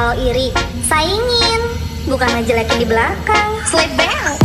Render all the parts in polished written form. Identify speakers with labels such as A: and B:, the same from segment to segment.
A: Kalau iri, saingin, bukan ngejelekin di belakang. Slap bang.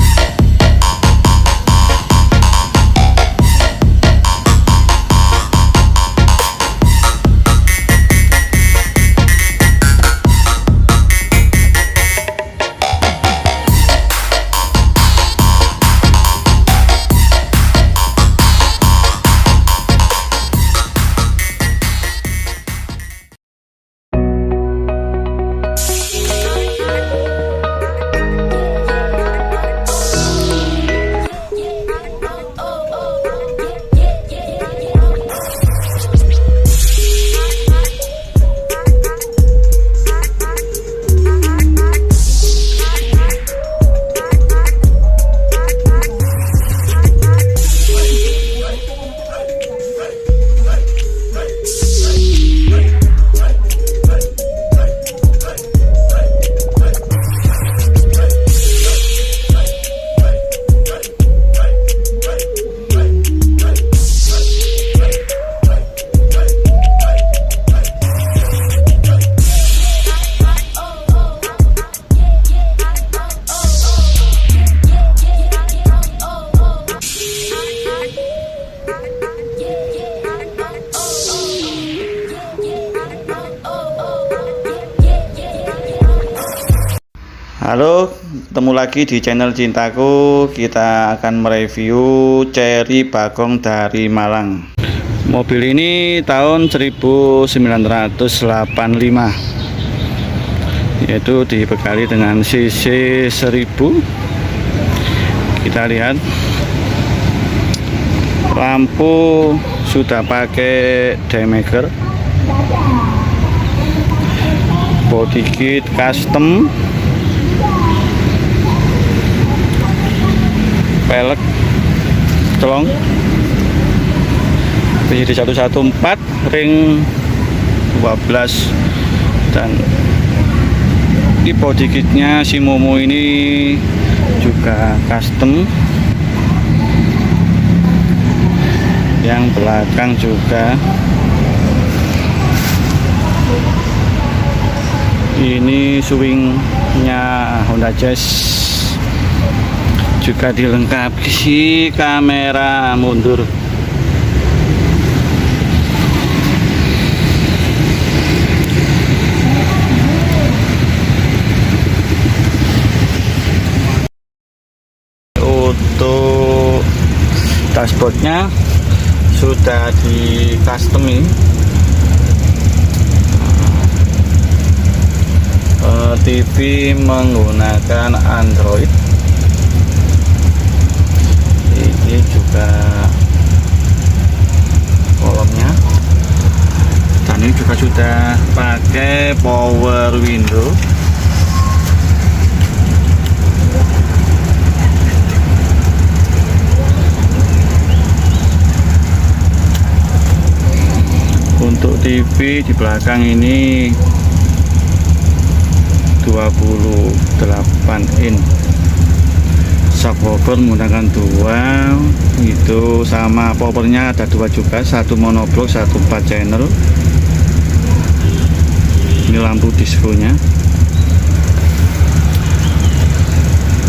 B: Halo, ketemu lagi di channel Cintaku. Kita akan mereview Chery Bagong dari Malang. Mobil ini tahun 1985, yaitu dibekali dengan cc 1000. Kita lihat lampu sudah pakai demaker, body kit custom, pelek colong PCD 114 ring 12, dan di body kitnya si Momo ini juga custom. Yang belakang juga ini swingnya Honda Jazz, juga dilengkapi kamera mundur. Untuk dashboardnya sudah di customin, TV menggunakan Android. Ini juga kolomnya, dan ini juga sudah pakai power window. Untuk TV di belakang ini 28 in, subwoofer menggunakan dua, itu sama powernya ada dua juga, satu monoblok, satu 4 channel. Ini lampu diskonya,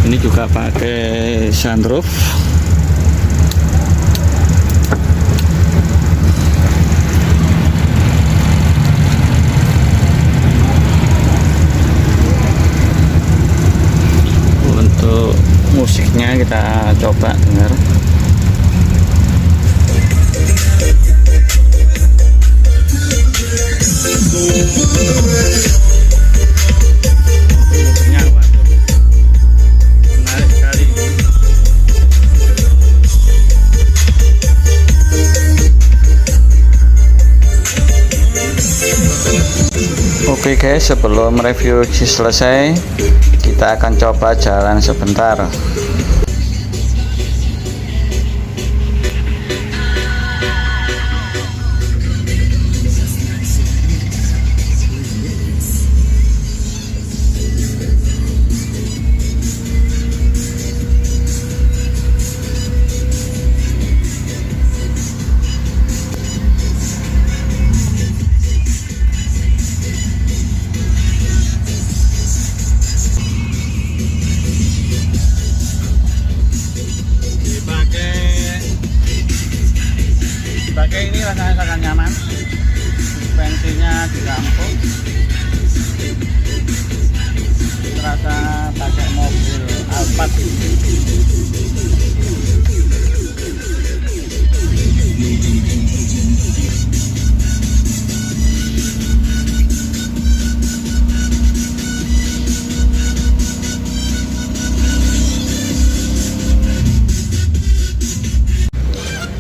B: ini juga pakai sunroof. Musiknya kita coba dengar. Menarik sekali. Oke guys, sebelum review selesai, kita akan coba jalan sebentar. rasanya sangat nyaman, suspensinya juga empuk, terasa pakai mobil Alphard.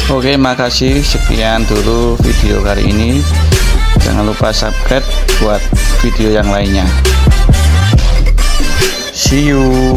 B: Oke, makasih, sekian dulu video kali ini. Jangan lupa subscribe buat video yang lainnya. See you.